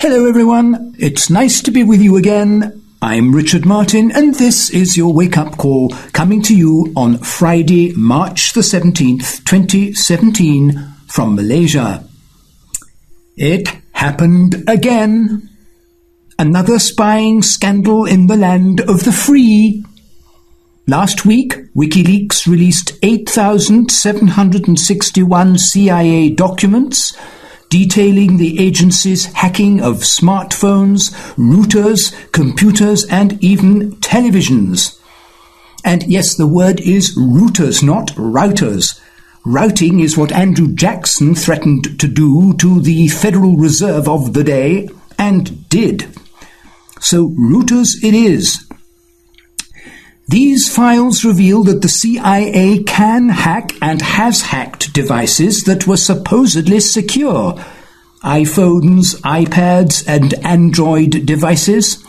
Hello everyone, it's nice to be with you again. I'm Richard Martin and this is your wake-up call coming to you on Friday, March the 17th, 2017 from Malaysia. It happened again. Another spying scandal in the land of the free. Last week, Wikileaks released 8,761 CIA documents detailing the agency's hacking of smartphones, routers, computers, and even televisions. And yes, the word is routers, not routers. Routing is what Andrew Jackson threatened to do to the Federal Reserve of the day, and did. So routers it is. These files reveal that the CIA can hack and has hacked devices that were supposedly secure. iPhones, iPads, and Android devices.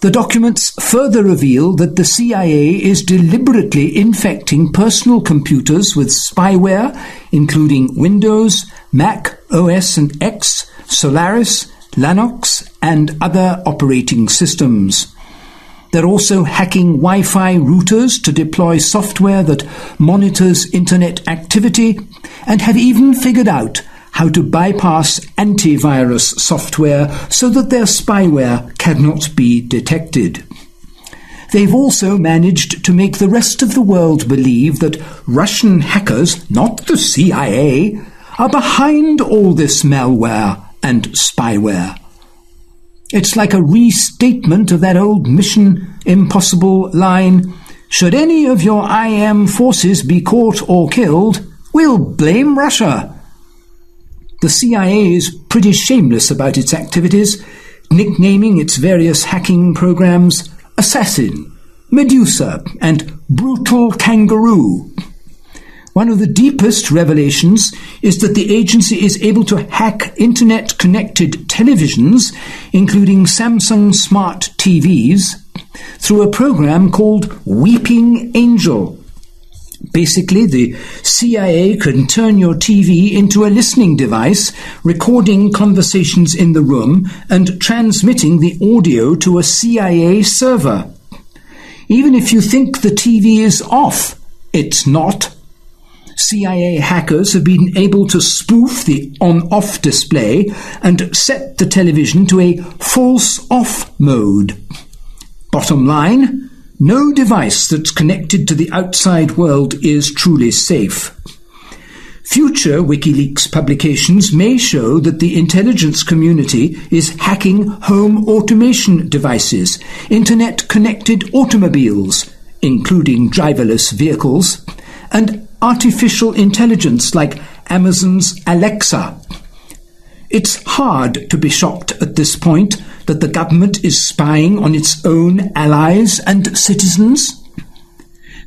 The documents further reveal that the CIA is deliberately infecting personal computers with spyware, including Windows, Mac OS and X, Solaris, Linux, and other operating systems. They're also hacking Wi-Fi routers to deploy software that monitors internet activity, and have even figured out how to bypass antivirus software so that their spyware cannot be detected. They've also managed to make the rest of the world believe that Russian hackers, not the CIA, are behind all this malware and spyware. It's like a restatement of that old Mission Impossible line, "Should any of your IM forces be caught or killed, we'll blame Russia." The CIA is pretty shameless about its activities, nicknaming its various hacking programs Assassin, Medusa, and Brutal Kangaroo. One of the deepest revelations is that the agency is able to hack internet-connected televisions, including Samsung Smart TVs, through a program called Weeping Angel. Basically, the CIA can turn your TV into a listening device, recording conversations in the room and transmitting the audio to a CIA server. Even if you think the TV is off, it's not. CIA hackers have been able to spoof the on-off display and set the television to a false off mode. Bottom line, no device that's connected to the outside world is truly safe. Future Wikileaks publications may show that the intelligence community is hacking home automation devices, internet-connected automobiles, including driverless vehicles, and artificial intelligence like Amazon's Alexa. It's hard to be shocked at this point that the government is spying on its own allies and citizens.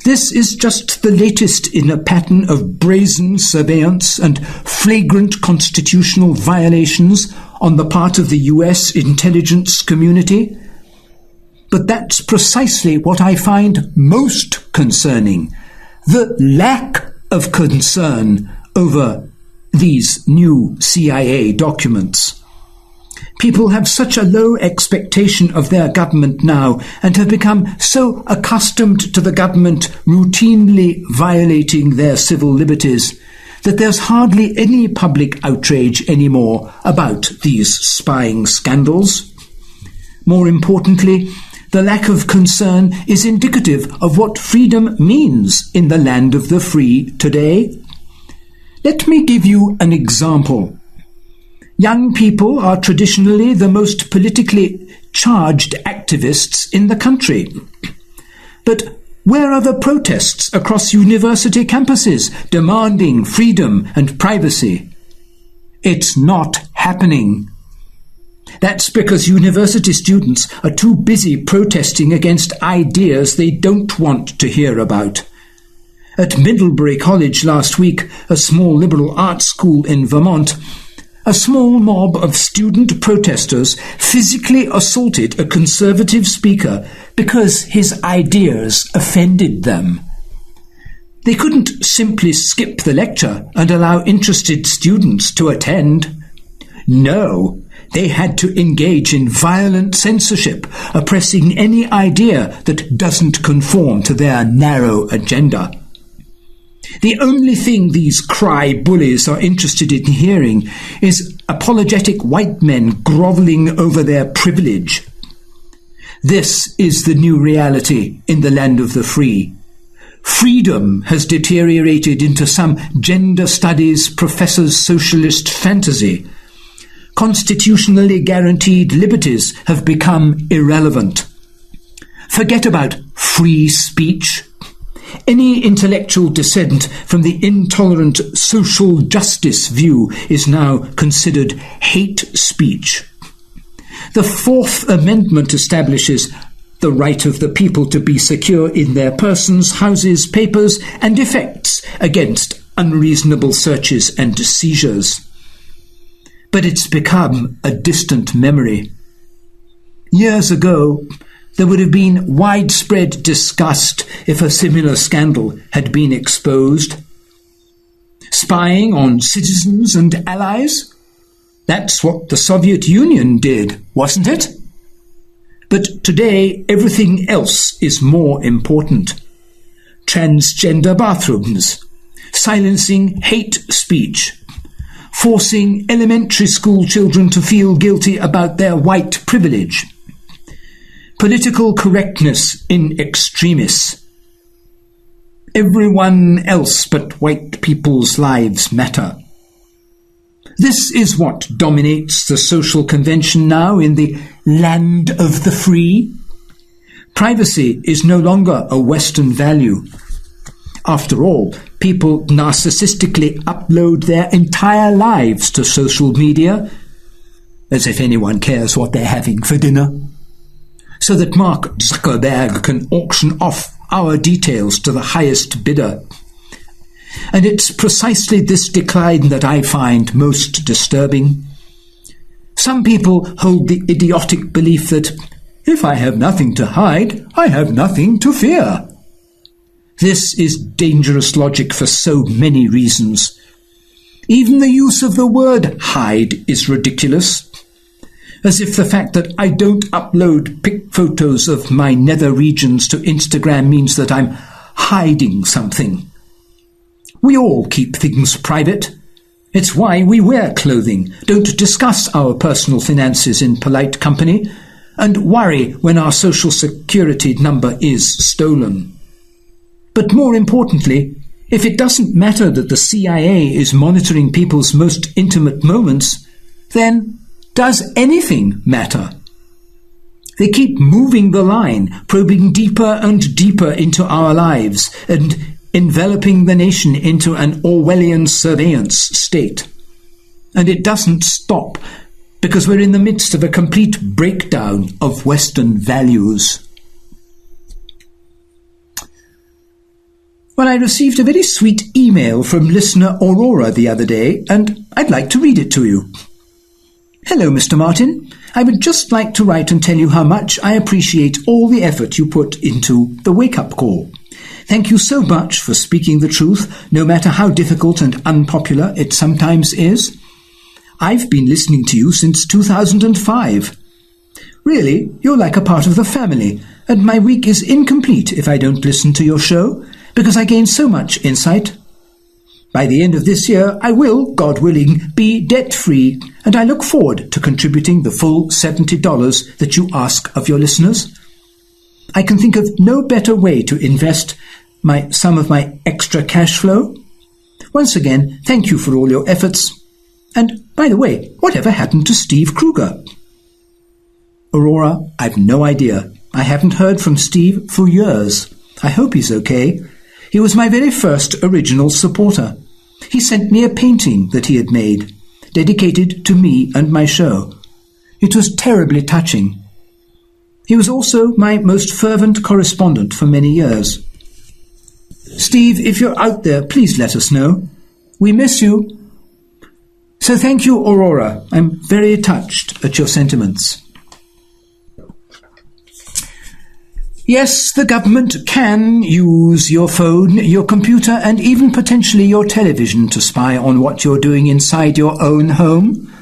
This is just the latest in a pattern of brazen surveillance and flagrant constitutional violations on the part of the US intelligence community. But that's precisely what I find most concerning. The lack of concern over these new CIA documents. People have such a low expectation of their government now and have become so accustomed to the government routinely violating their civil liberties that there's hardly any public outrage anymore about these spying scandals. More importantly, the lack of concern is indicative of what freedom means in the land of the free today. Let me give you an example. Young people are traditionally the most politically charged activists in the country. But where are the protests across university campuses demanding freedom and privacy? It's not happening. That's because university students are too busy protesting against ideas they don't want to hear about. At Middlebury College last week, a small liberal arts school in Vermont, a small mob of student protesters physically assaulted a conservative speaker because his ideas offended them. They couldn't simply skip the lecture and allow interested students to attend. No, They had to engage in violent censorship, oppressing any idea that doesn't conform to their narrow agenda. The only thing these cry bullies are interested in hearing is apologetic white men grovelling over their privilege. This is the new reality in the land of the free. Freedom has deteriorated into some gender studies professor's socialist fantasy. Constitutionally guaranteed liberties have become irrelevant. Forget about free speech. Any intellectual dissent from the intolerant social justice view is now considered hate speech. The Fourth Amendment establishes the right of the people to be secure in their persons, houses, papers, and effects against unreasonable searches and seizures. But it's become a distant memory. Years ago, there would have been widespread disgust if a similar scandal had been exposed. Spying on citizens and allies? That's what the Soviet Union did, wasn't it? But today, everything else is more important. Transgender bathrooms, silencing hate speech, forcing elementary school children to feel guilty about their white privilege, political correctness in extremis. Everyone else but white people's lives matter. This is what dominates the social convention now in the land of the free. Privacy is no longer a Western value. After all, people narcissistically upload their entire lives to social media, as if anyone cares what they're having for dinner, so that Mark Zuckerberg can auction off our details to the highest bidder. And it's precisely this decline that I find most disturbing. Some people hold the idiotic belief that if I have nothing to hide, I have nothing to fear. This is dangerous logic for so many reasons. Even the use of the word hide is ridiculous, as if the fact that I don't upload pic photos of my nether regions to Instagram means that I'm hiding something. We all keep things private. It's why we wear clothing, don't discuss our personal finances in polite company, and worry when our social security number is stolen. But more importantly, if it doesn't matter that the CIA is monitoring people's most intimate moments, then does anything matter? They keep moving the line, probing deeper and deeper into our lives, and enveloping the nation into an Orwellian surveillance state. And it doesn't stop, because we're in the midst of a complete breakdown of Western values. Well, I received a very sweet email from listener Aurora the other day, and I'd like to read it to you. Hello, Mr. Martin. I would just like to write and tell you how much I appreciate all the effort you put into the wake-up call. Thank you so much for speaking the truth, no matter how difficult and unpopular it sometimes is. I've been listening to you since 2005. Really, you're like a part of the family, and my week is incomplete if I don't listen to your show, because I gain so much insight. By the end of this year, I will, God willing, be debt-free, and I look forward to contributing the full $70 that you ask of your listeners. I can think of no better way to invest some of my extra cash flow. Once again, thank you for all your efforts. And, by the way, whatever happened to Steve Kruger? Aurora, I've no idea. I haven't heard from Steve for years. I hope he's okay. He was my very first original supporter. He sent me a painting that he had made, dedicated to me and my show. It was terribly touching. He was also my most fervent correspondent for many years. Steve, if you're out there, please let us know. We miss you. So thank you, Aurora. I'm very touched at your sentiments. Yes, the government can use your phone, your computer, and even potentially your television to spy on what you're doing inside your own home.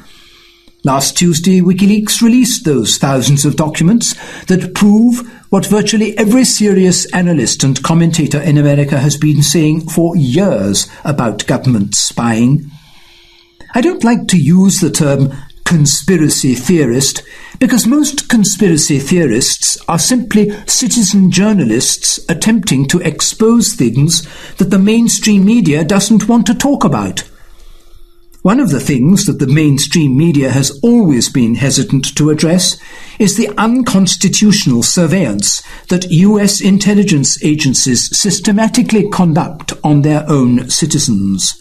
Last Tuesday, Wikileaks released those thousands of documents that prove what virtually every serious analyst and commentator in America has been saying for years about government spying. I don't like to use the term conspiracy theorist because most conspiracy theorists are simply citizen journalists attempting to expose things that the mainstream media doesn't want to talk about. One of the things that the mainstream media has always been hesitant to address is the unconstitutional surveillance that US intelligence agencies systematically conduct on their own citizens.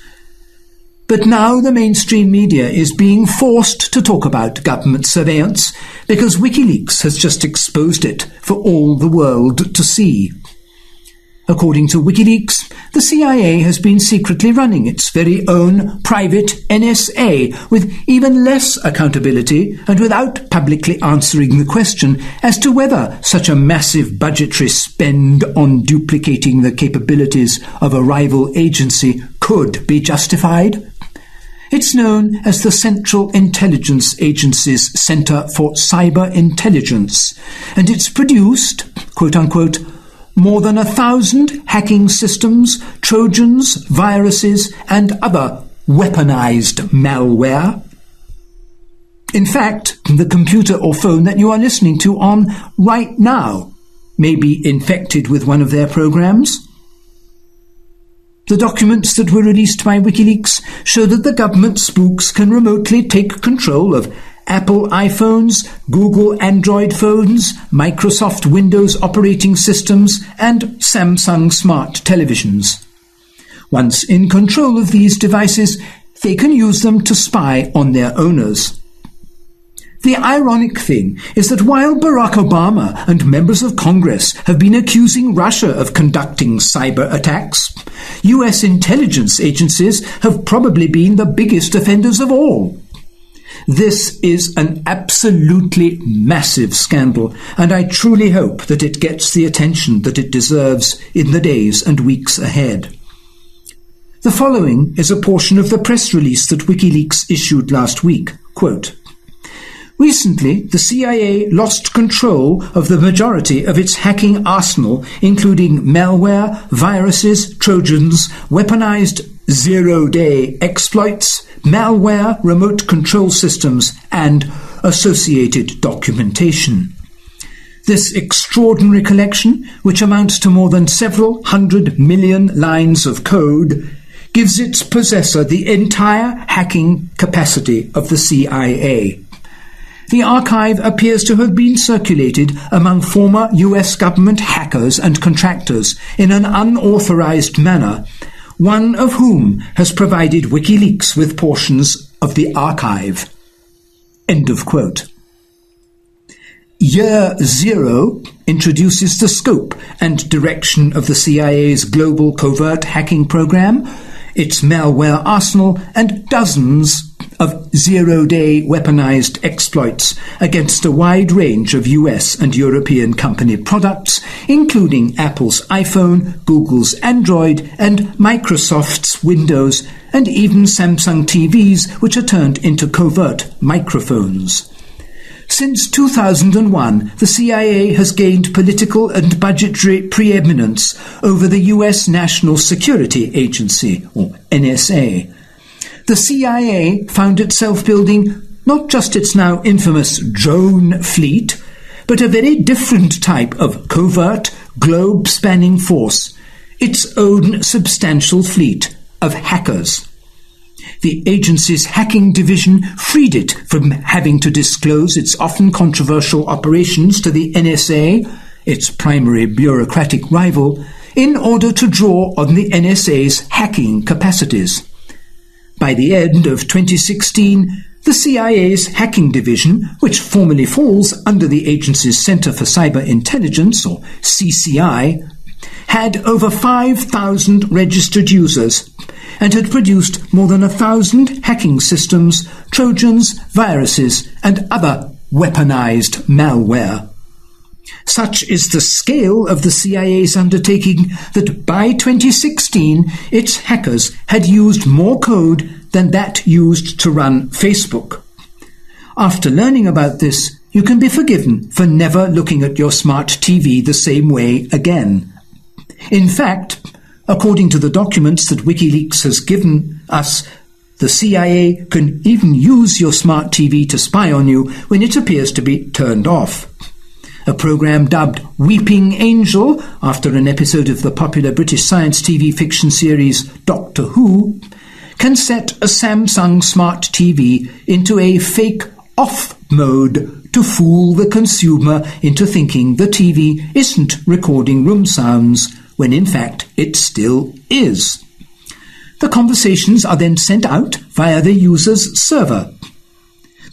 But now the mainstream media is being forced to talk about government surveillance because Wikileaks has just exposed it for all the world to see. According to Wikileaks, the CIA has been secretly running its very own private NSA with even less accountability and without publicly answering the question as to whether such a massive budgetary spend on duplicating the capabilities of a rival agency could be justified. It's known as the Central Intelligence Agency's Center for Cyber Intelligence, and it's produced, quote-unquote, more than 1,000 hacking systems, trojans, viruses, and other weaponized malware. In fact, the computer or phone that you are listening to on right now may be infected with one of their programs. The documents that were released by Wikileaks show that the government spooks can remotely take control of Apple iPhones, Google Android phones, Microsoft Windows operating systems, and Samsung smart televisions. Once in control of these devices, they can use them to spy on their owners. The ironic thing is that while Barack Obama and members of Congress have been accusing Russia of conducting cyber attacks, US intelligence agencies have probably been the biggest offenders of all. This is an absolutely massive scandal, and I truly hope that it gets the attention that it deserves in the days and weeks ahead. The following is a portion of the press release that Wikileaks issued last week. Quote, "Recently, the CIA lost control of the majority of its hacking arsenal, including malware, viruses, trojans, weaponized zero-day exploits, malware, remote control systems, and associated documentation. This extraordinary collection, which amounts to more than several 100 million lines of code, gives its possessor the entire hacking capacity of the CIA. The archive appears to have been circulated among former US government hackers and contractors in an unauthorized manner, one of whom has provided Wikileaks with portions of the archive." End of quote. Year Zero introduces the scope and direction of the CIA's global covert hacking program, its malware arsenal, and dozens of zero-day weaponized exploits against a wide range of US and European company products, including Apple's iPhone, Google's Android, and Microsoft's Windows, and even Samsung TVs, which are turned into covert microphones. Since 2001, the CIA has gained political and budgetary preeminence over the US National Security Agency, or NSA. The CIA found itself building not just its now infamous drone fleet, but a very different type of covert, globe-spanning force, its own substantial fleet of hackers. The agency's hacking division freed it from having to disclose its often controversial operations to the NSA, its primary bureaucratic rival, in order to draw on the NSA's hacking capacities. By the end of 2016, the CIA's hacking division, which formally falls under the agency's Center for Cyber Intelligence, or CCI, had over 5,000 registered users and had produced more than 1,000 hacking systems, trojans, viruses, and other weaponized malware. Such is the scale of the CIA's undertaking that by 2016 its hackers had used more code than that used to run Facebook. After learning about this, you can be forgiven for never looking at your smart TV the same way again. In fact, according to the documents that Wikileaks has given us, the CIA can even use your smart TV to spy on you when it appears to be turned off. A program dubbed Weeping Angel, after an episode of the popular British science TV fiction series Doctor Who, can set a Samsung smart TV into a fake off mode to fool the consumer into thinking the TV isn't recording room sounds, when in fact it still is. The conversations are then sent out via the user's server.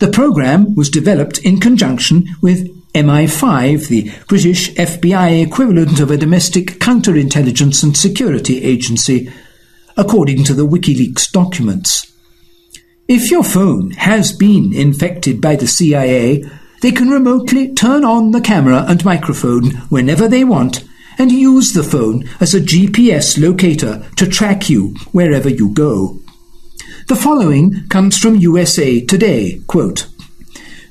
The program was developed in conjunction with MI5, the British FBI equivalent of a domestic counterintelligence and security agency, according to the Wikileaks documents. If your phone has been infected by the CIA, they can remotely turn on the camera and microphone whenever they want and use the phone as a GPS locator to track you wherever you go. The following comes from USA Today, quote,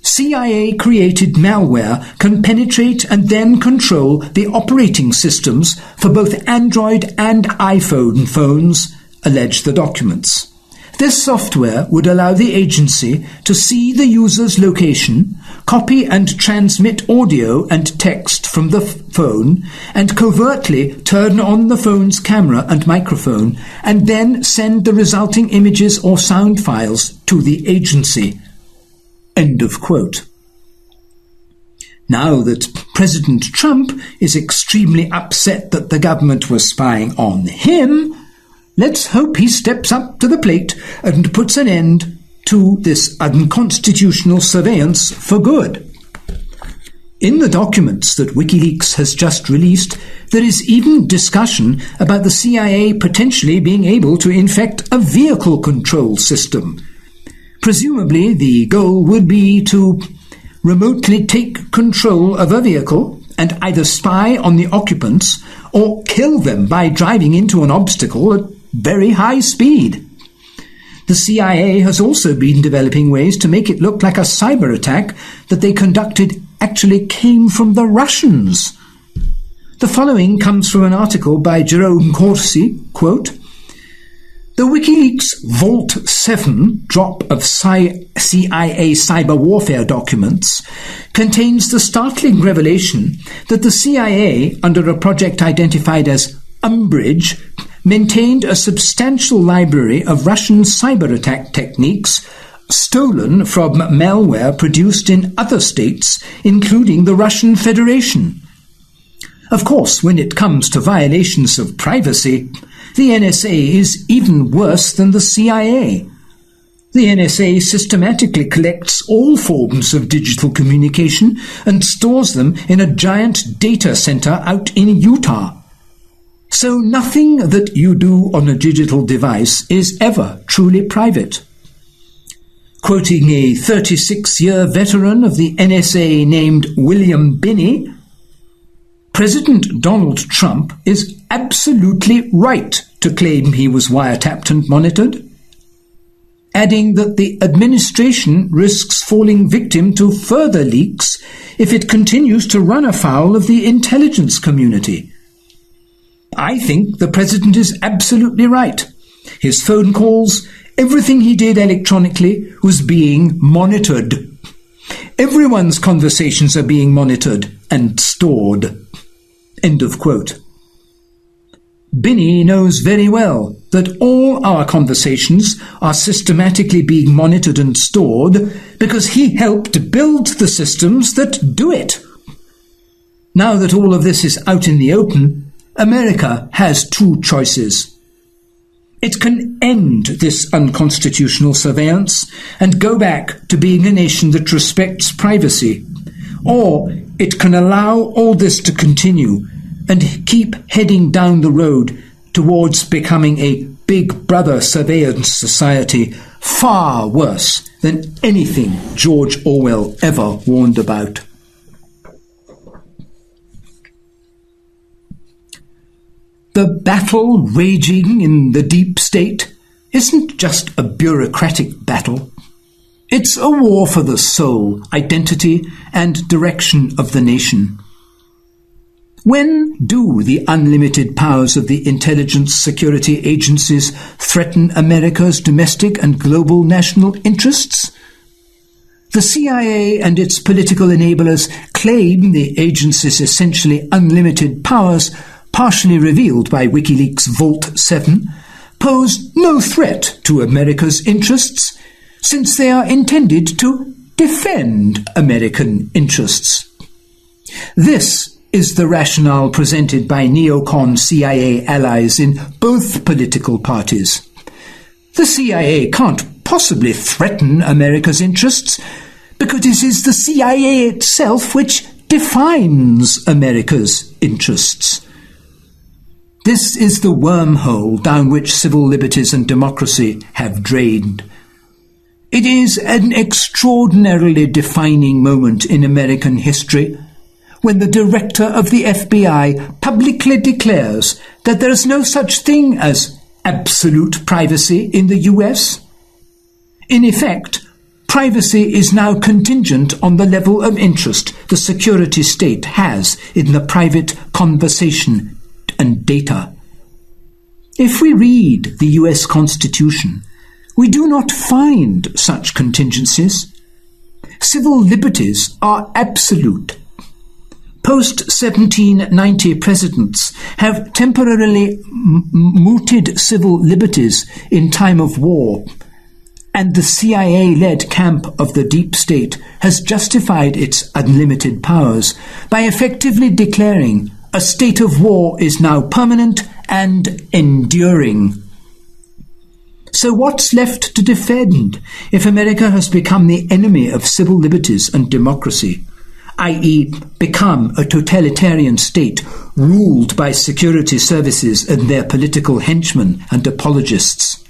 CIA-created malware can penetrate and then control the operating systems for both Android and iPhone phones, allege the documents. This software would allow the agency to see the user's location, copy and transmit audio and text from the phone, and covertly turn on the phone's camera and microphone, and then send the resulting images or sound files to the agency. End of quote. Now that President Trump is extremely upset that the government was spying on him, let's hope he steps up to the plate and puts an end to this unconstitutional surveillance for good. In the documents that Wikileaks has just released, there is even discussion about the CIA potentially being able to infect a vehicle control system. Presumably, the goal would be to remotely take control of a vehicle and either spy on the occupants or kill them by driving into an obstacle at very high speed. The CIA has also been developing ways to make it look like a cyber attack that they conducted actually came from the Russians. The following comes from an article by Jerome Corsi, quote, "The WikiLeaks Vault 7 drop of CIA cyber warfare documents contains the startling revelation that the CIA, under a project identified as Umbrage, maintained a substantial library of Russian cyber attack techniques stolen from malware produced in other states, including the Russian Federation. Of course, when it comes to violations of privacy, the NSA is even worse than the CIA. The NSA systematically collects all forms of digital communication and stores them in a giant data center out in Utah. So nothing that you do on a digital device is ever truly private." Quoting a 36-year veteran of the NSA named William Binney, "President Donald Trump is absolutely right to claim he was wiretapped and monitored," adding that the administration risks falling victim to further leaks if it continues to run afoul of the intelligence community. "I think the president is absolutely right. His phone calls, everything he did electronically was being monitored. Everyone's conversations are being monitored and stored." End of quote. Binney knows very well that all our conversations are systematically being monitored and stored because he helped build the systems that do it. Now that all of this is out in the open, America has two choices. It can end this unconstitutional surveillance and go back to being a nation that respects privacy, or it can allow all this to continue and keep heading down the road towards becoming a Big Brother surveillance society far worse than anything George Orwell ever warned about. The battle raging in the deep state isn't just a bureaucratic battle. It's a war for the soul, identity, and direction of the nation. When do the unlimited powers of the intelligence security agencies threaten America's domestic and global national interests? The CIA and its political enablers claim the agency's essentially unlimited powers, partially revealed by Wikileaks' Vault 7, pose no threat to America's interests, since they are intended to defend American interests. This is the rationale presented by neocon CIA allies in both political parties. The CIA can't possibly threaten America's interests, because it is the CIA itself which defines America's interests. This is the wormhole down which civil liberties and democracy have drained. It is an extraordinarily defining moment in American history when the director of the FBI publicly declares that there is no such thing as absolute privacy in the US. In effect, privacy is now contingent on the level of interest the security state has in the private conversation and data. If we read the US Constitution, we do not find such contingencies. Civil liberties are absolute. Post-1790 presidents have temporarily mooted civil liberties in time of war, and the CIA-led camp of the deep state has justified its unlimited powers by effectively declaring a state of war is now permanent and enduring. So what's left to defend if America has become the enemy of civil liberties and democracy, i.e. become a totalitarian state ruled by security services and their political henchmen and apologists?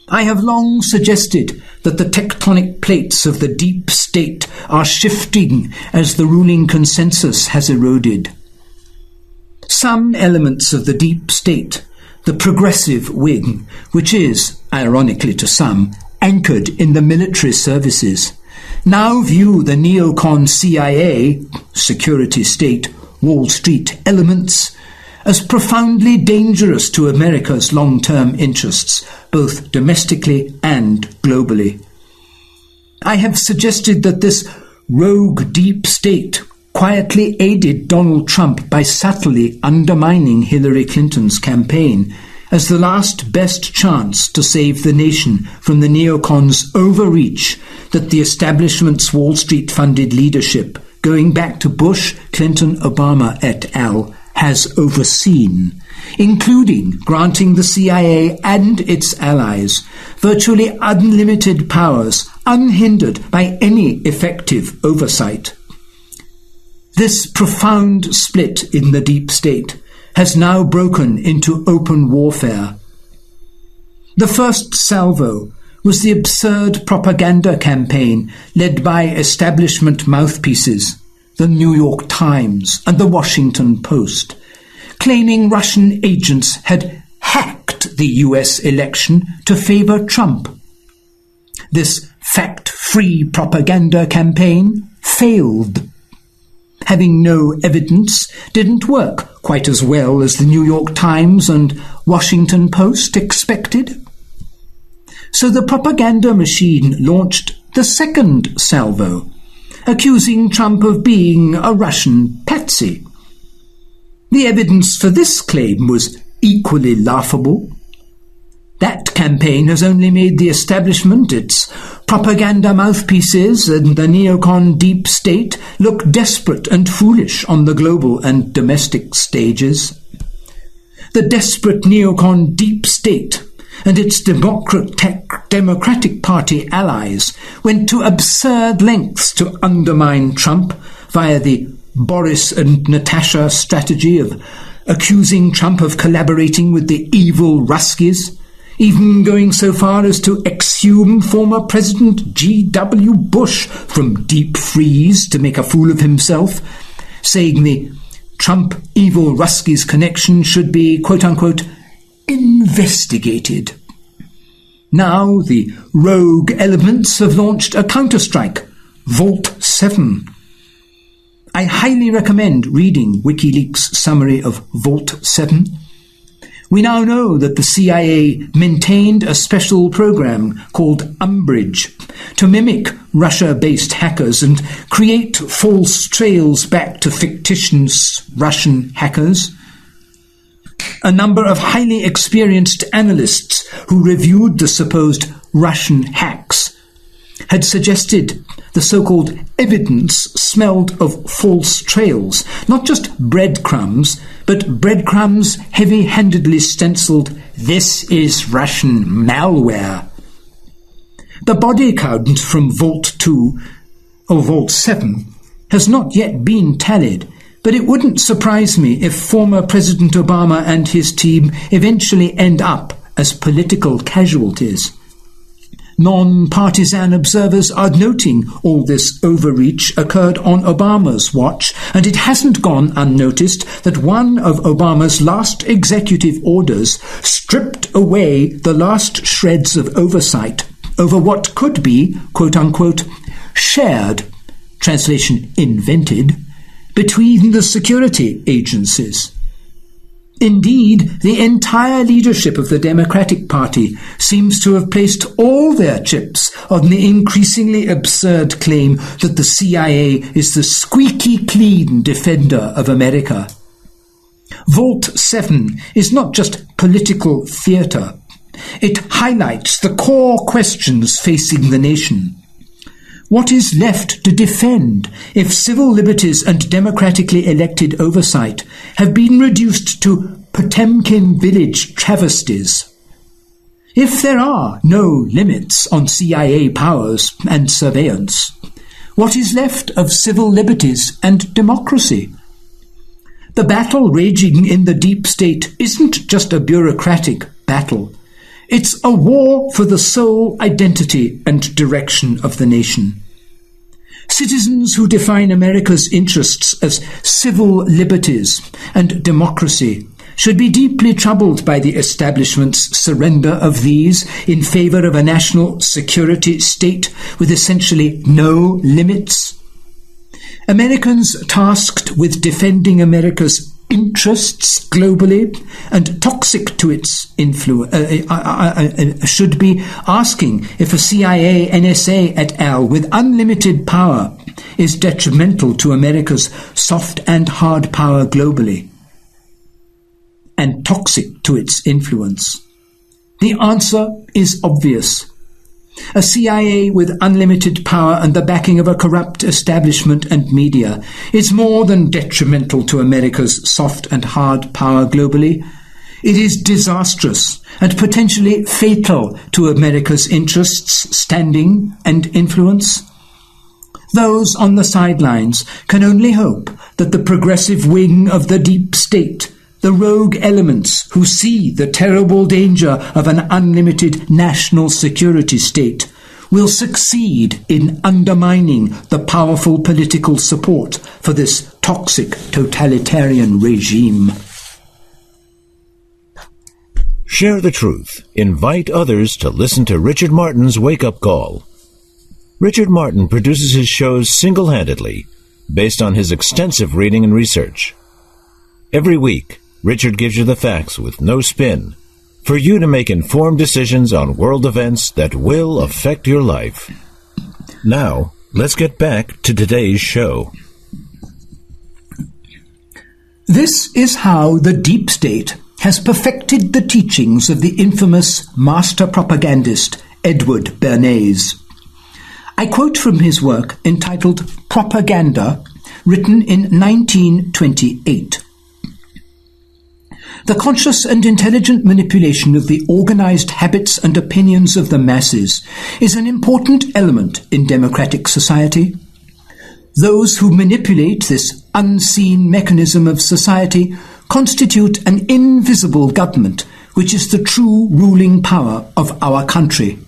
I have long suggested that the tectonic plates of the deep state are shifting as the ruling consensus has eroded. Some elements of the deep state, the progressive wing, which is, ironically to some, anchored in the military services, now view the neocon CIA, security state, Wall Street elements as profoundly dangerous to America's long-term interests, both domestically and globally. I have suggested that this rogue deep state quietly aided Donald Trump by subtly undermining Hillary Clinton's campaign as the last best chance to save the nation from the neocons' overreach that the establishment's Wall Street-funded leadership, going back to Bush, Clinton, Obama et al., has overseen, including granting the CIA and its allies virtually unlimited powers, unhindered by any effective oversight. This profound split in the deep state has now broken into open warfare. The first salvo was the absurd propaganda campaign led by establishment mouthpieces, the New York Times and the Washington Post, claiming Russian agents had hacked the US election to favor Trump. This fact-free propaganda campaign failed. Having no evidence didn't work quite as well as the New York Times and Washington Post expected. So the propaganda machine launched the second salvo, accusing Trump of being a Russian patsy. The evidence for this claim was equally laughable. That campaign has only made the establishment, its propaganda mouthpieces, and the neocon deep state look desperate and foolish on the global and domestic stages. The desperate neocon deep state and its Democratic Party allies went to absurd lengths to undermine Trump via the Boris and Natasha strategy of accusing Trump of collaborating with the evil Ruskies, even going so far as to exhume former President G.W. Bush from deep freeze to make a fool of himself, saying the Trump evil Ruskies connection should be, quote-unquote, investigated. Now the rogue elements have launched a counterstrike, Vault 7. I highly recommend reading Wikileaks' summary of Vault 7. We now know that the CIA maintained a special program called Umbrage to mimic Russia-based hackers and create false trails back to fictitious Russian hackers. A number of highly experienced analysts who reviewed the supposed Russian hacks had suggested the so-called evidence smelled of false trails, not just breadcrumbs, but breadcrumbs heavy-handedly stenciled, "This is Russian malware." The body count from Vault 2, or Vault 7, has not yet been tallied, but it wouldn't surprise me if former President Obama and his team eventually end up as political casualties. Non-partisan observers are noting all this overreach occurred on Obama's watch, and it hasn't gone unnoticed that one of Obama's last executive orders stripped away the last shreds of oversight over what could be, quote-unquote, shared, translation invented, between the security agencies. Indeed, the entire leadership of the Democratic Party seems to have placed all their chips on the increasingly absurd claim that the CIA is the squeaky clean defender of America. Vault 7 is not just political theatre. It highlights the core questions facing the nation. What is left to defend if civil liberties and democratically elected oversight have been reduced to Potemkin village travesties? If there are no limits on CIA powers and surveillance, what is left of civil liberties and democracy? The battle raging in the deep state isn't just a bureaucratic battle. It's a war for the sole identity and direction of the nation. Citizens who define America's interests as civil liberties and democracy should be deeply troubled by the establishment's surrender of these in favor of a national security state with essentially no limits. Americans tasked with defending America's interests globally and toxic to its influence should be asking if a CIA, NSA et al. With unlimited power is detrimental to America's soft and hard power globally and toxic to its influence. The answer is obvious. A CIA with unlimited power and the backing of a corrupt establishment and media is more than detrimental to America's soft and hard power globally. It is disastrous and potentially fatal to America's interests, standing, and influence. Those on the sidelines can only hope that the progressive wing of the deep state, the rogue elements who see the terrible danger of an unlimited national security state, will succeed in undermining the powerful political support for this toxic totalitarian regime. Share the truth. Invite others to listen to Richard Martin's wake-up call. Richard Martin produces his shows single-handedly, based on his extensive reading and research. Every week, Richard gives you the facts with no spin, for you to make informed decisions on world events that will affect your life. Now, let's get back to today's show. This is how the deep state has perfected the teachings of the infamous master propagandist Edward Bernays. I quote from his work entitled Propaganda, written in 1928. The conscious and intelligent manipulation of the organized habits and opinions of the masses is an important element in democratic society. Those who manipulate this unseen mechanism of society constitute an invisible government, which is the true ruling power of our country.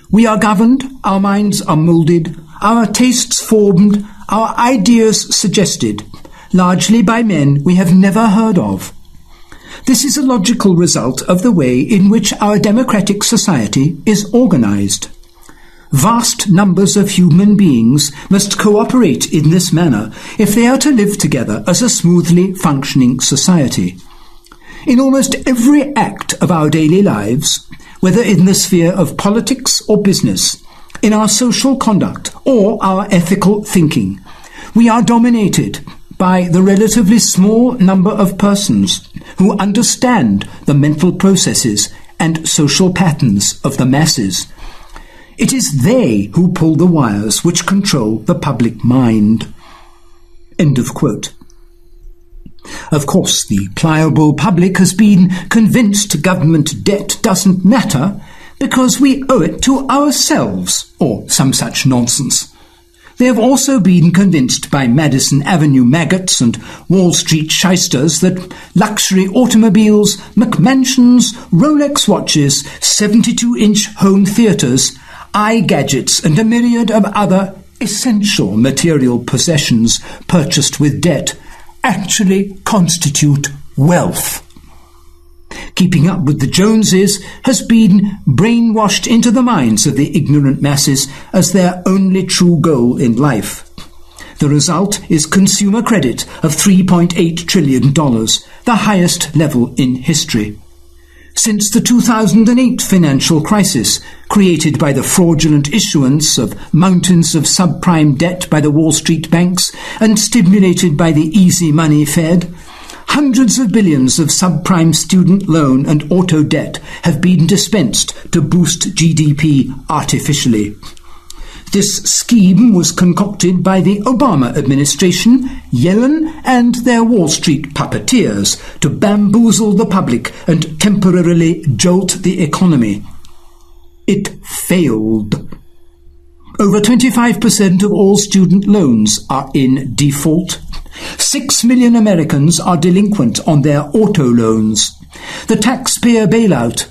We are governed, our minds are moulded, our tastes formed, our ideas suggested, largely by men we have never heard of. This is a logical result of the way in which our democratic society is organized. Vast numbers of human beings must cooperate in this manner if they are to live together as a smoothly functioning society. In almost every act of our daily lives, whether in the sphere of politics or business, in our social conduct or our ethical thinking, we are dominated by the relatively small number of persons who understand the mental processes and social patterns of the masses. It is they who pull the wires which control the public mind." End of quote. Of course, the pliable public has been convinced government debt doesn't matter because we owe it to ourselves, or some such nonsense. They have also been convinced by Madison Avenue maggots and Wall Street shysters that luxury automobiles, McMansions, Rolex watches, 72-inch home theatres, eye gadgets and a myriad of other essential material possessions purchased with debt actually constitute wealth. Keeping up with the Joneses has been brainwashed into the minds of the ignorant masses as their only true goal in life. The result is consumer credit of $3.8 trillion, the highest level in history. Since the 2008 financial crisis, created by the fraudulent issuance of mountains of subprime debt by the Wall Street banks and stimulated by the easy money Fed, hundreds of billions of subprime student loan and auto debt have been dispensed to boost GDP artificially. This scheme was concocted by the Obama administration, Yellen, and their Wall Street puppeteers to bamboozle the public and temporarily jolt the economy. It failed. Over 25% of all student loans are in default. 6 million Americans are delinquent on their auto loans. The taxpayer bailout,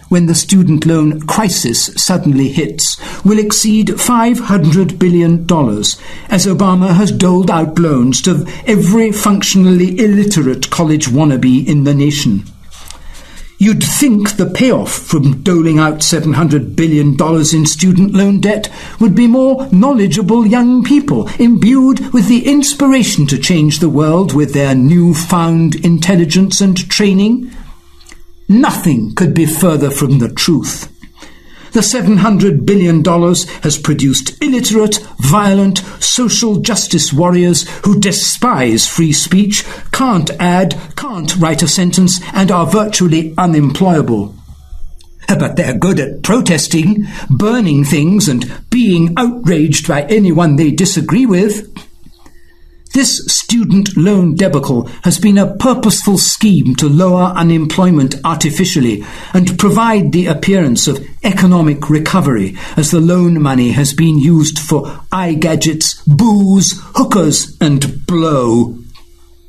when the student loan crisis suddenly hits, will exceed $500 billion, as Obama has doled out loans to every functionally illiterate college wannabe in the nation. You'd think the payoff from doling out $700 billion in student loan debt would be more knowledgeable young people imbued with the inspiration to change the world with their newfound intelligence and training. Nothing could be further from the truth. The $700 billion has produced illiterate, violent, social justice warriors who despise free speech, can't write a sentence, and are virtually unemployable. But they're good at protesting, burning things, and being outraged by anyone they disagree with. This student loan debacle has been a purposeful scheme to lower unemployment artificially and provide the appearance of economic recovery, as the loan money has been used for eye gadgets, booze, hookers, and blow.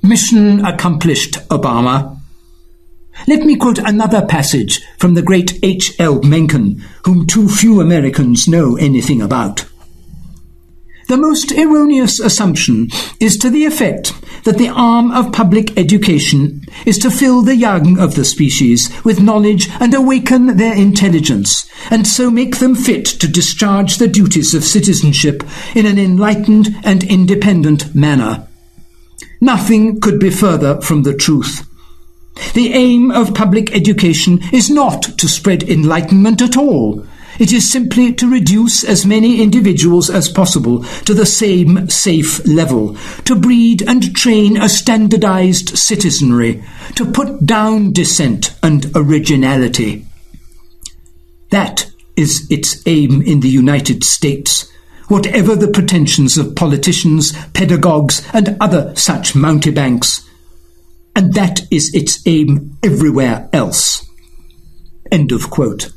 Mission accomplished, Obama. Let me quote another passage from the great H.L. Mencken, whom too few Americans know anything about. The most erroneous assumption is to the effect that the arm of public education is to fill the young of the species with knowledge and awaken their intelligence, and so make them fit to discharge the duties of citizenship in an enlightened and independent manner. Nothing could be further from the truth. The aim of public education is not to spread enlightenment at all. It is simply to reduce as many individuals as possible to the same safe level, to breed and train a standardized citizenry, to put down dissent and originality. That is its aim in the United States, whatever the pretensions of politicians, pedagogues, and other such mountebanks. And that is its aim everywhere else. End of quote.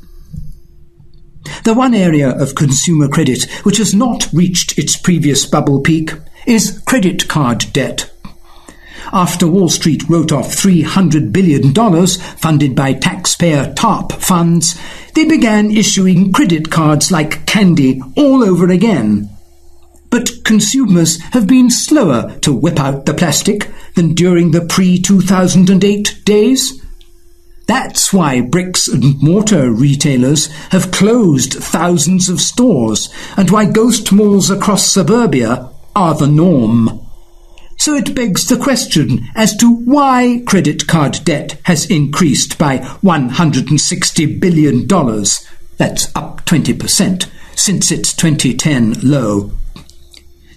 The one area of consumer credit which has not reached its previous bubble peak is credit card debt. After Wall Street wrote off $300 billion funded by taxpayer TARP funds, they began issuing credit cards like candy all over again. But consumers have been slower to whip out the plastic than during the pre-2008 days. That's why bricks and mortar retailers have closed thousands of stores, and why ghost malls across suburbia are the norm. So it begs the question as to why credit card debt has increased by $160 billion, that's up 20%, since its 2010 low.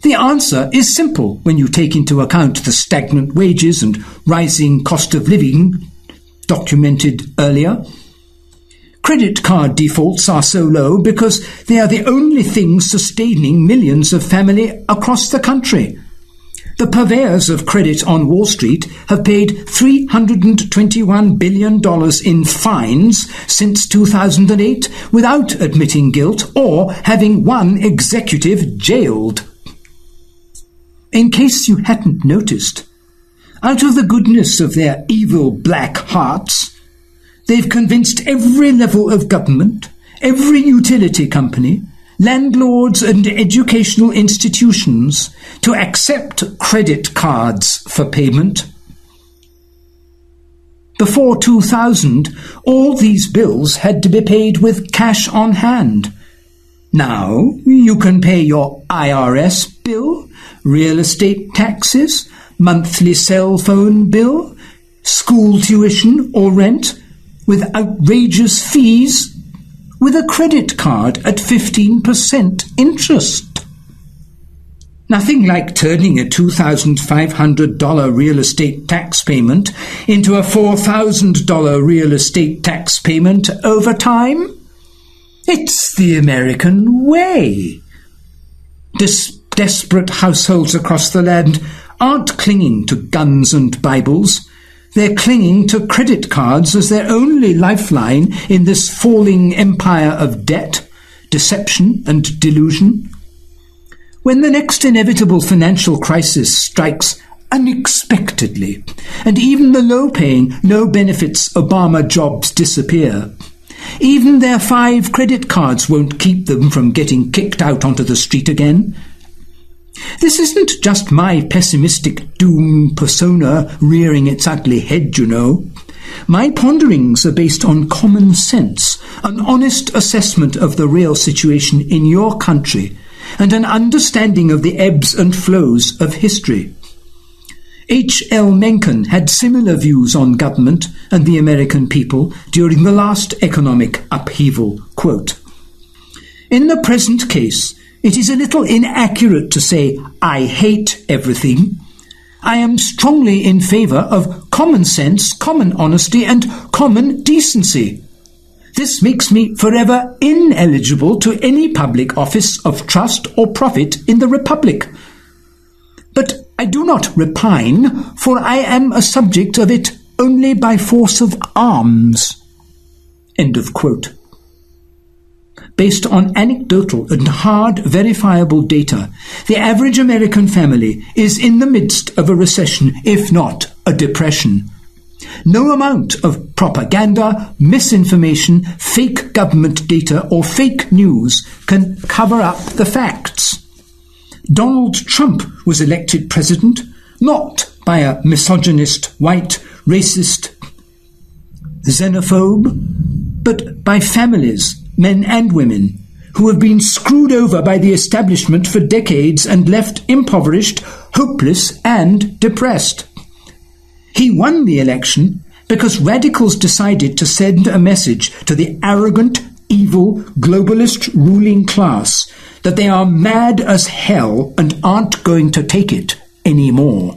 The answer is simple when you take into account the stagnant wages and rising cost of living documented earlier. Credit card defaults are so low because they are the only things sustaining millions of families across the country. The purveyors of credit on Wall Street have paid $321 billion in fines since 2008 without admitting guilt or having one executive jailed. In case you hadn't noticed, out of the goodness of their evil black hearts, they've convinced every level of government, every utility company, landlords and educational institutions to accept credit cards for payment. Before 2000, all these bills had to be paid with cash on hand. Now you can pay your IRS bill, real estate taxes, monthly cell phone bill, school tuition or rent with outrageous fees with a credit card at 15% interest. Nothing like turning a $2,500 real estate tax payment into a $4,000 real estate tax payment over time. It's the American way. Desperate households across the land aren't clinging to guns and Bibles. They're clinging to credit cards as their only lifeline in this falling empire of debt, deception and delusion. When the next inevitable financial crisis strikes unexpectedly, and even the low-paying, no-benefits Obama jobs disappear, even their 5 credit cards won't keep them from getting kicked out onto the street again. This isn't just my pessimistic doom persona rearing its ugly head, you know. My ponderings are based on common sense, an honest assessment of the real situation in your country, and an understanding of the ebbs and flows of history. H.L. Mencken had similar views on government and the American people during the last economic upheaval. Quote, "In the present case, it is a little inaccurate to say, I hate everything. I am strongly in favour of common sense, common honesty, and common decency. This makes me forever ineligible to any public office of trust or profit in the Republic. But I do not repine, for I am a subject of it only by force of arms." End of quote. Based on anecdotal and hard verifiable data, the average American family is in the midst of a recession, if not a depression. No amount of propaganda, misinformation, fake government data, or fake news can cover up the facts. Donald Trump was elected president not by a misogynist, white, racist, xenophobe, but by families, men and women, who have been screwed over by the establishment for decades and left impoverished, hopeless, and depressed. He won the election because radicals decided to send a message to the arrogant, evil, globalist ruling class that they are mad as hell and aren't going to take it anymore.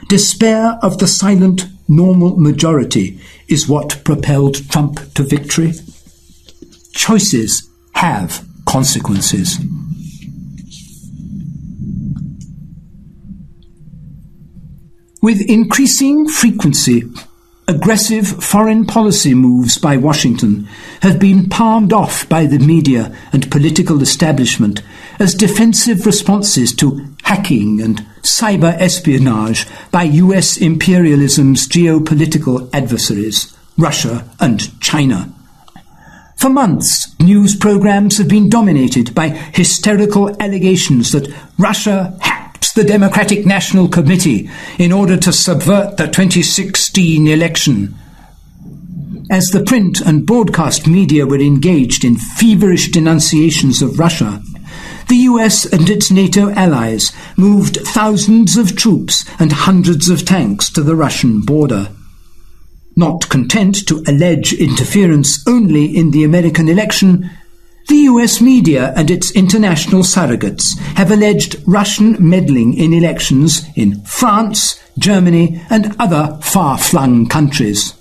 Despair of the silent, normal majority is what propelled Trump to victory. Choices have consequences. With increasing frequency, aggressive foreign policy moves by Washington have been palmed off by the media and political establishment as defensive responses to hacking and cyber espionage by US imperialism's geopolitical adversaries, Russia and China. For months, news programs have been dominated by hysterical allegations that Russia hacked the Democratic National Committee in order to subvert the 2016 election. As the print and broadcast media were engaged in feverish denunciations of Russia, the US and its NATO allies moved thousands of troops and hundreds of tanks to the Russian border. Not content to allege interference only in the American election, the US media and its international surrogates have alleged Russian meddling in elections in France, Germany, and other far-flung countries.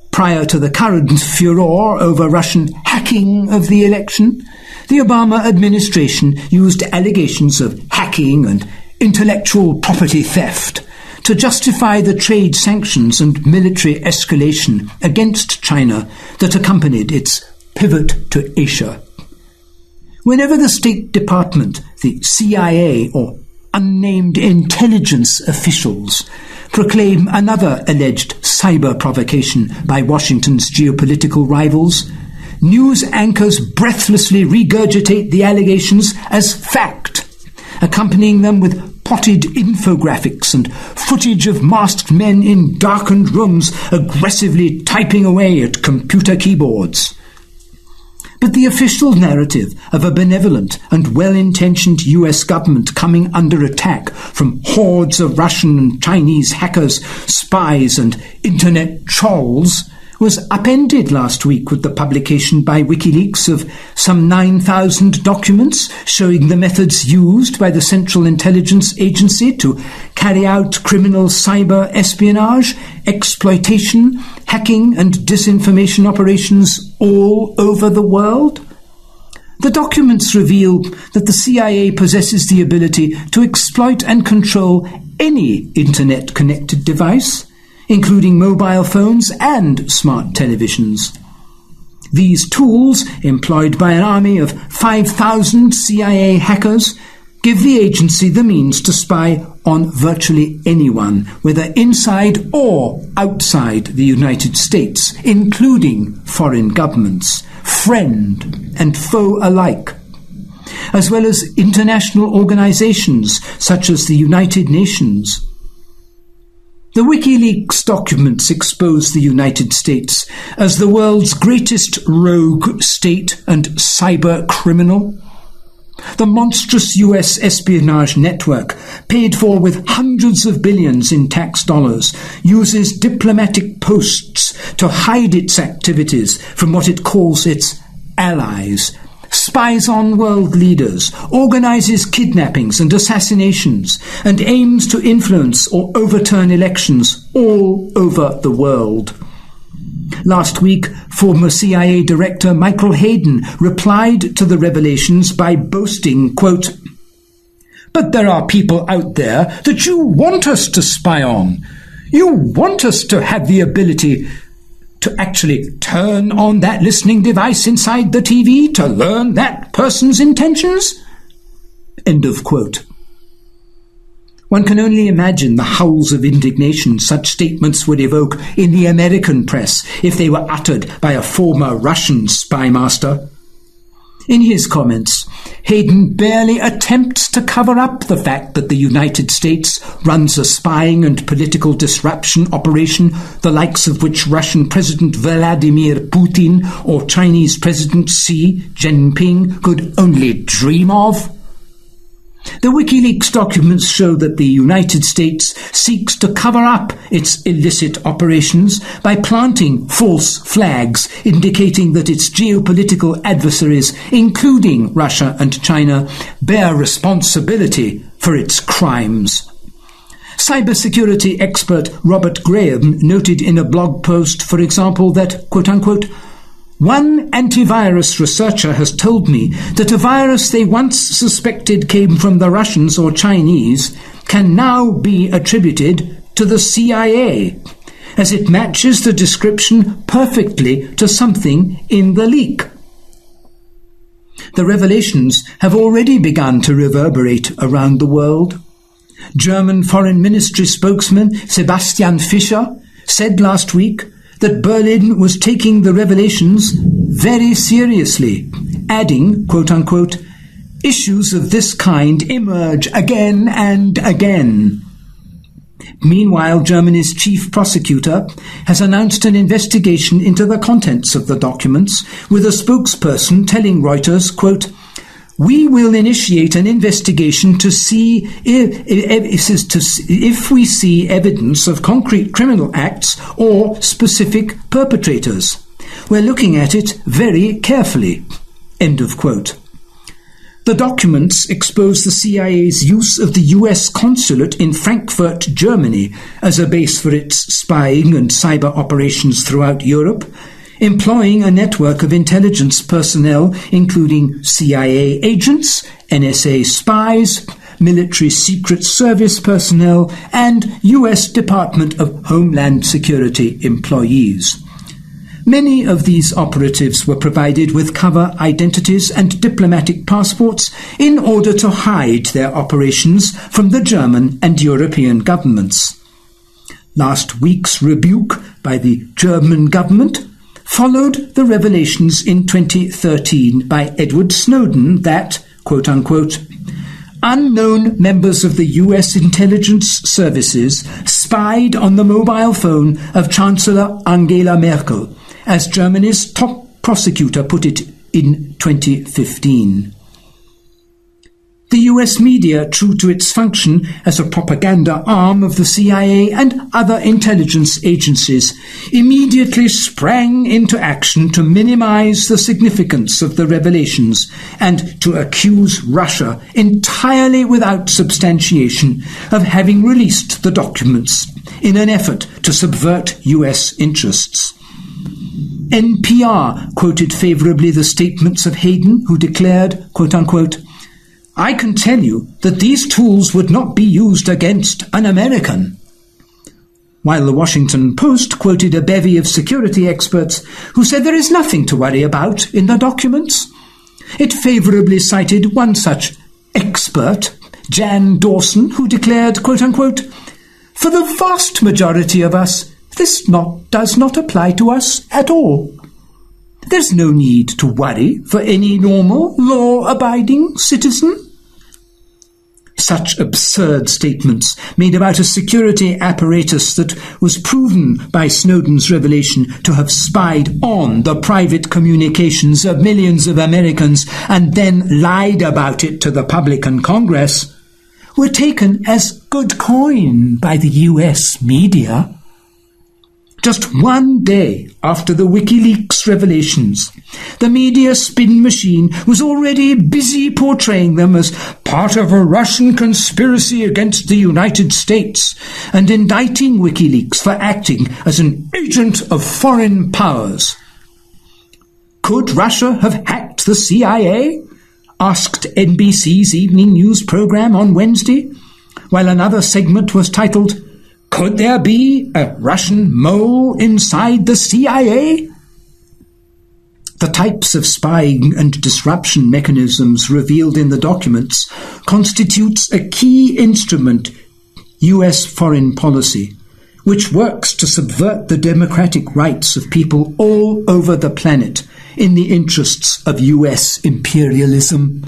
Prior to the current furor over Russian hacking of the election, the Obama administration used allegations of hacking and intellectual property theft to justify the trade sanctions and military escalation against China that accompanied its pivot to Asia. Whenever the State Department, the CIA, or unnamed intelligence officials proclaim another alleged cyber provocation by Washington's geopolitical rivals, news anchors breathlessly regurgitate the allegations as fact, accompanying them with potted infographics and footage of masked men in darkened rooms aggressively typing away at computer keyboards. But the official narrative of a benevolent and well-intentioned US government coming under attack from hordes of Russian and Chinese hackers, spies and internet trolls was upended last week with the publication by Wikileaks of some 9,000 documents showing the methods used by the Central Intelligence Agency to carry out criminal cyber espionage, exploitation, hacking and disinformation operations all over the world. The documents reveal that the CIA possesses the ability to exploit and control any internet-connected device, including mobile phones and smart televisions. These tools, employed by an army of 5,000 CIA hackers, give the agency the means to spy on virtually anyone, whether inside or outside the United States, including foreign governments, friend and foe alike, as well as international organizations such as the United Nations. The Wikileaks documents expose the United States as the world's greatest rogue state and cyber criminal. The monstrous US espionage network, paid for with hundreds of billions in tax dollars, uses diplomatic posts to hide its activities from what it calls its allies, spies on world leaders, organizes kidnappings and assassinations, and aims to influence or overturn elections all over the world. Last week, former CIA Director Michael Hayden replied to the revelations by boasting, quote, "But there are people out there that you want us to spy on. You want us to have the ability to actually turn on that listening device inside the TV to learn that person's intentions?" End of quote. One can only imagine the howls of indignation such statements would evoke in the American press if they were uttered by a former Russian spy master. In his comments, Hayden barely attempts to cover up the fact that the United States runs a spying and political disruption operation, the likes of which Russian President Vladimir Putin or Chinese President Xi Jinping could only dream of. The Wikileaks documents show that the United States seeks to cover up its illicit operations by planting false flags indicating that its geopolitical adversaries, including Russia and China, bear responsibility for its crimes. Cybersecurity expert Robert Graham noted in a blog post, for example, that, quote-unquote, "One antivirus researcher has told me that a virus they once suspected came from the Russians or Chinese can now be attributed to the CIA, as it matches the description perfectly to something in the leak." The revelations have already begun to reverberate around the world. German Foreign Ministry spokesman Sebastian Fischer said last week that Berlin was taking the revelations very seriously, adding, quote-unquote, "Issues of this kind emerge again and again." Meanwhile, Germany's chief prosecutor has announced an investigation into the contents of the documents, with a spokesperson telling Reuters, quote, "We will initiate an investigation to see if we see evidence of concrete criminal acts or specific perpetrators. We're looking at it very carefully." End of quote. The documents expose the CIA's use of the US consulate in Frankfurt, Germany, as a base for its spying and cyber operations throughout Europe, employing a network of intelligence personnel including CIA agents, NSA spies, military secret service personnel, and US Department of Homeland Security employees. Many of these operatives were provided with cover identities and diplomatic passports in order to hide their operations from the German and European governments. Last week's rebuke by the German government followed the revelations in 2013 by Edward Snowden that, quote-unquote, "unknown members of the US intelligence services spied on the mobile phone of Chancellor Angela Merkel," as Germany's top prosecutor put it in 2015. The US media, true to its function as a propaganda arm of the CIA and other intelligence agencies, immediately sprang into action to minimize the significance of the revelations and to accuse Russia, entirely without substantiation, of having released the documents in an effort to subvert US interests. NPR quoted favorably the statements of Hayden, who declared, quote-unquote, "I can tell you that these tools would not be used against an American," while the Washington Post quoted a bevy of security experts who said there is nothing to worry about in the documents. It favorably cited one such expert, Jan Dawson, who declared, quote-unquote, "For the vast majority of us, this does not apply to us at all. There's no need to worry for any normal, law-abiding citizen." Such absurd statements made about a security apparatus that was proven by Snowden's revelation to have spied on the private communications of millions of Americans and then lied about it to the public and Congress were taken as good coin by the US media. Just one day after the Wikileaks revelations, the media spin machine was already busy portraying them as part of a Russian conspiracy against the United States and indicting Wikileaks for acting as an agent of foreign powers. Could Russia have hacked the CIA? Asked NBC's evening news program on Wednesday, while another segment was titled, "Could there be a Russian mole inside the CIA?" The types of spying and disruption mechanisms revealed in the documents constitutes a key instrument US foreign policy, which works to subvert the democratic rights of people all over the planet in the interests of US imperialism.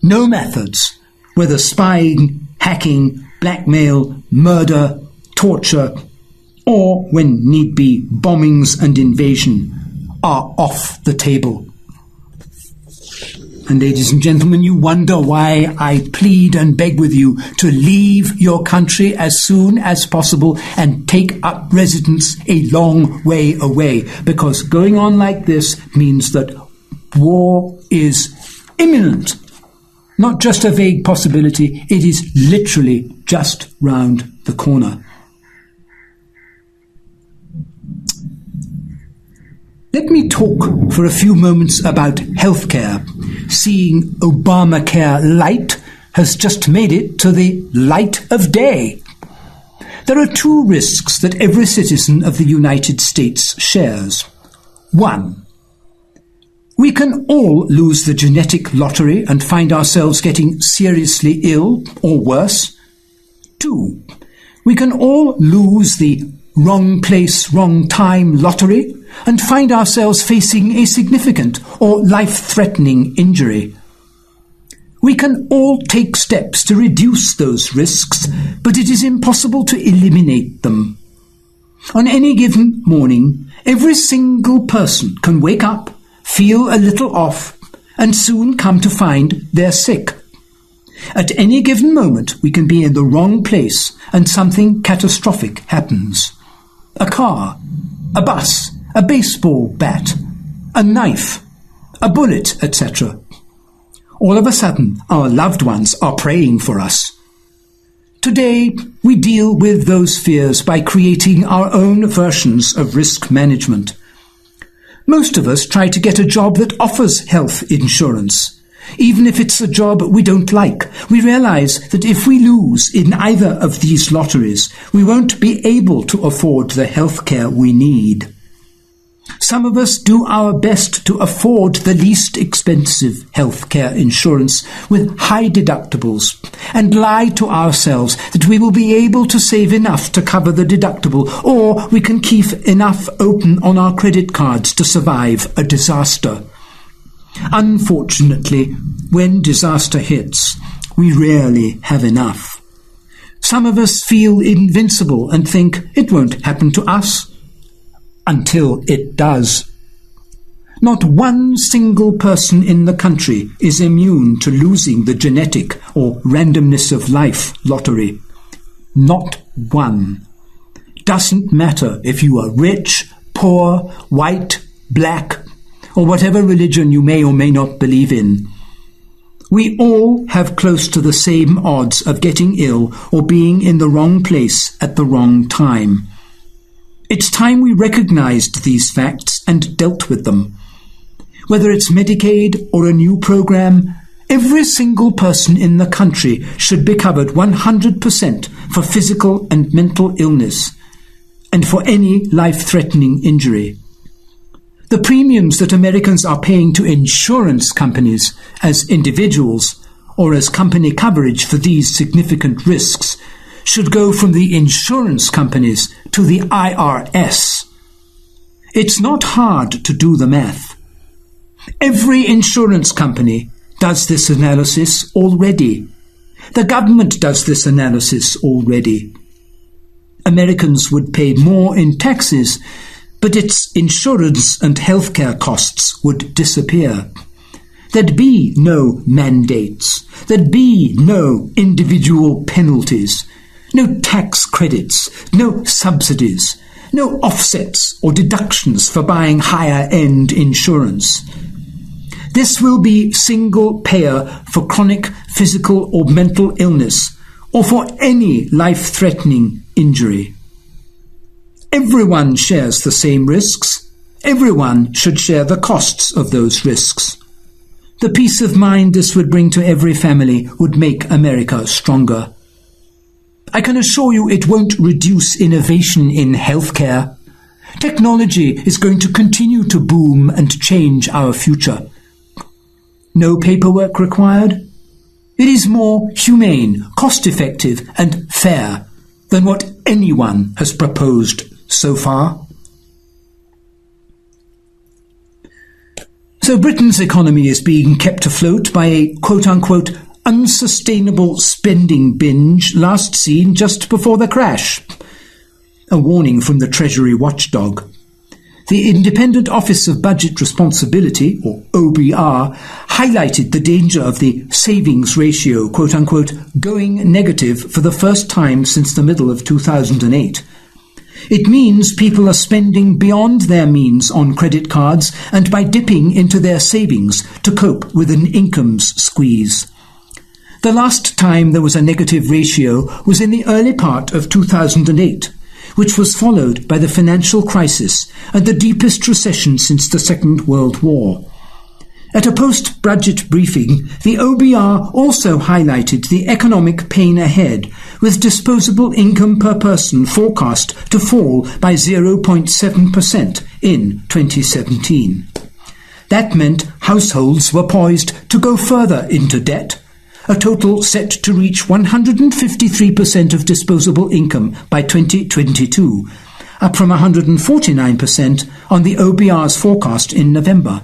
No methods, whether spying, hacking, blackmail, murder, torture, or, when need be, bombings and invasion, are off the table. And ladies and gentlemen, you wonder why I plead and beg with you to leave your country as soon as possible and take up residence a long way away, because going on like this means that war is imminent. Not just a vague possibility, it is literally just round the corner. Let me talk for a few moments about healthcare, seeing Obamacare Light has just made it to the light of day. There are two risks that every citizen of the United States shares. One, we can all lose the genetic lottery and find ourselves getting seriously ill or worse. Two, we can all lose the wrong place, wrong time lottery and find ourselves facing a significant or life-threatening injury. We can all take steps to reduce those risks, but it is impossible to eliminate them. On any given morning, every single person can wake up, feel a little off, and soon come to find they're sick. At any given moment, we can be in the wrong place and something catastrophic happens. A car, a bus, a baseball bat, a knife, a bullet, etc. All of a sudden, our loved ones are praying for us. Today, we deal with those fears by creating our own versions of risk management. Most of us try to get a job that offers health insurance. Even if it's a job we don't like, we realize that if we lose in either of these lotteries, we won't be able to afford the health care we need. Some of us do our best to afford the least expensive health care insurance with high deductibles and lie to ourselves that we will be able to save enough to cover the deductible, or we can keep enough open on our credit cards to survive a disaster. Unfortunately, when disaster hits, we rarely have enough. Some of us feel invincible and think it won't happen to us. Until it does. Not one single person in the country is immune to losing the genetic or randomness of life lottery. Not one. Doesn't matter if you are rich, poor, white, black, or whatever religion you may or may not believe in. We all have close to the same odds of getting ill or being in the wrong place at the wrong time. It's time we recognized these facts and dealt with them. Whether it's Medicaid or a new program, every single person in the country should be covered 100% for physical and mental illness and for any life-threatening injury. The premiums that Americans are paying to insurance companies as individuals or as company coverage for these significant risks should go from the insurance companies to the IRS. It's not hard to do the math. Every insurance company does this analysis already. The government does this analysis already. Americans would pay more in taxes, but its insurance and healthcare costs would disappear. There'd be no mandates. There'd be no individual penalties. No tax credits, no subsidies, no offsets or deductions for buying higher-end insurance. This will be single payer for chronic physical or mental illness or for any life-threatening injury. Everyone shares the same risks. Everyone should share the costs of those risks. The peace of mind this would bring to every family would make America stronger. I can assure you it won't reduce innovation in healthcare. Technology is going to continue to boom and change our future. No paperwork required. It is more humane, cost-effective, and fair than what anyone has proposed so far. So Britain's economy is being kept afloat by a quote-unquote unsustainable spending binge last seen just before the crash. A warning from the Treasury watchdog. The Independent Office of Budget Responsibility, or OBR, highlighted the danger of the savings ratio, quote-unquote, going negative for the first time since the middle of 2008. It means people are spending beyond their means on credit cards and by dipping into their savings to cope with an incomes squeeze. The last time there was a negative ratio was in the early part of 2008, which was followed by the financial crisis and the deepest recession since the Second World War. At a post-budget briefing, the OBR also highlighted the economic pain ahead, with disposable income per person forecast to fall by 0.7% in 2017. That meant households were poised to go further into debt, a total set to reach 153% of disposable income by 2022, up from 149% on the OBR's forecast in November.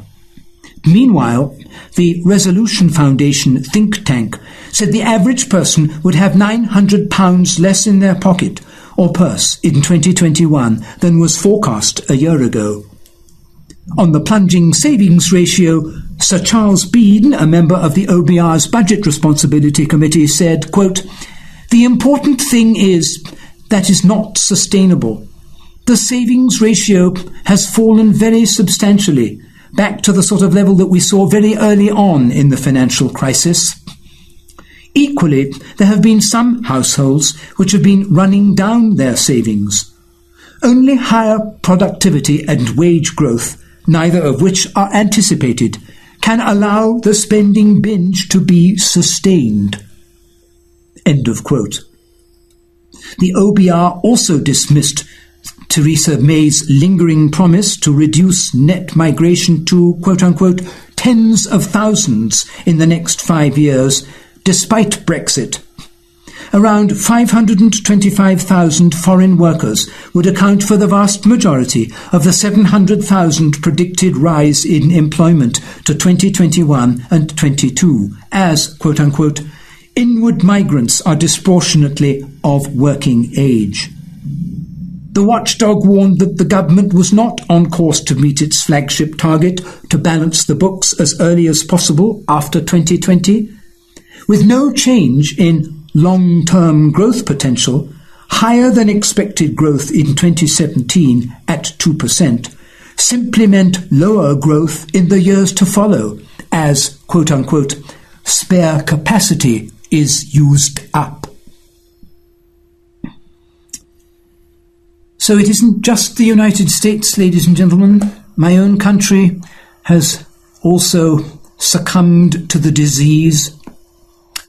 Meanwhile, the Resolution Foundation think tank said the average person would have £900 less in their pocket or purse in 2021 than was forecast a year ago. On the plunging savings ratio, Sir Charles Bean, a member of the OBR's Budget Responsibility Committee, said, quote, "The important thing is that is not sustainable. The savings ratio has fallen very substantially, back to the sort of level that we saw very early on in the financial crisis. Equally, there have been some households which have been running down their savings. Only higher productivity and wage growth, neither of which are anticipated, can allow the spending binge to be sustained." End of quote. The OBR also dismissed Theresa May's lingering promise to reduce net migration to, quote-unquote, tens of thousands in the next 5 years, despite Brexit. Around 525,000 foreign workers would account for the vast majority of the 700,000 predicted rise in employment to 2021 and 22, as, quote-unquote, inward migrants are disproportionately of working age. The watchdog warned that the government was not on course to meet its flagship target to balance the books as early as possible after 2020. With no change in long-term growth potential, higher than expected growth in 2017 at 2% simply meant lower growth in the years to follow as, quote-unquote, spare capacity is used up. So it isn't just the United States, ladies and gentlemen. My own country has also succumbed to the disease.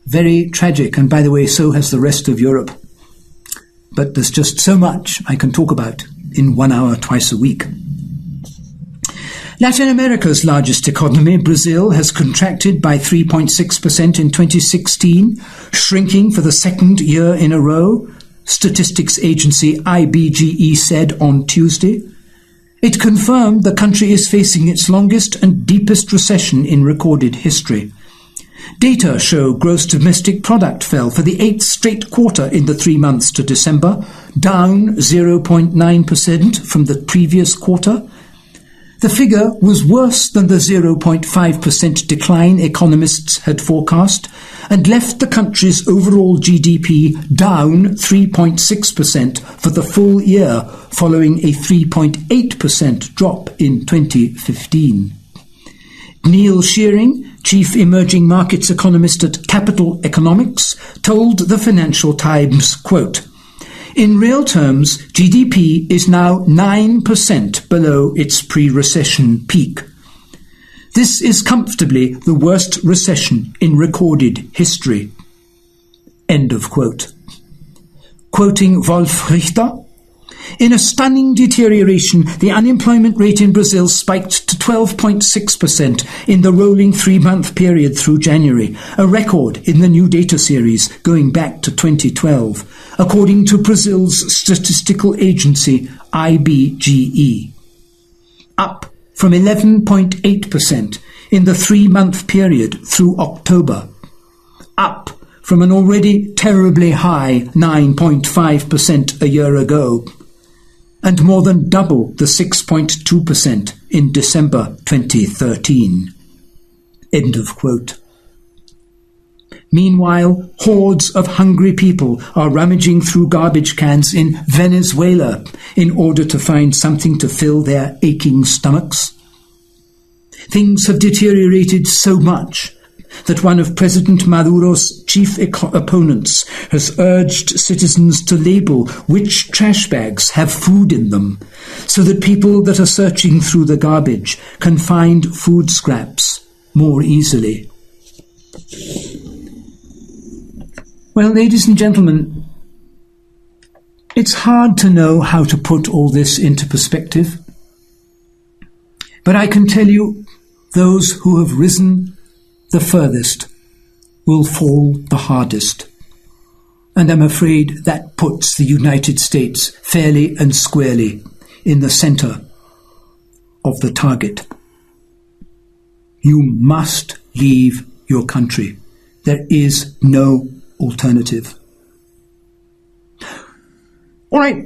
Very tragic, and by the way, so has the rest of Europe. But there's just so much I can talk about in 1 hour twice a week. Latin America's largest economy, Brazil, has contracted by 3.6% in 2016, shrinking for the second year in a row, statistics agency IBGE said on Tuesday. It confirmed the country is facing its longest and deepest recession in recorded history. Data show gross domestic product fell for the 8th straight quarter in the 3 months to December, down 0.9% from the previous quarter. The figure was worse than the 0.5% decline economists had forecast and left the country's overall GDP down 3.6% for the full year, following a 3.8% drop in 2015. Neil Shearing, chief emerging markets economist at Capital Economics, told the Financial Times, quote, "In real terms, GDP is now 9% below its pre-recession peak. This is comfortably the worst recession in recorded history." End of quote. Quoting Wolf Richter, "In a stunning deterioration, the unemployment rate in Brazil spiked to 12.6% in the rolling 3-month period through January, a record in the new data series going back to 2012, according to Brazil's statistical agency IBGE. Up from 11.8% in the 3-month period through October. Up from an already terribly high 9.5% a year ago, and more than double the 6.2% in December 2013. End of quote. Meanwhile, hordes of hungry people are rummaging through garbage cans in Venezuela in order to find something to fill their aching stomachs. Things have deteriorated so much that one of President Maduro's chief opponents has urged citizens to label which trash bags have food in them, so that people that are searching through the garbage can find food scraps more easily. Well, ladies and gentlemen, it's hard to know how to put all this into perspective, but I can tell you those who have risen the furthest will fall the hardest. And I'm afraid that puts the United States fairly and squarely in the center of the target. You must leave your country. There is no alternative. All right.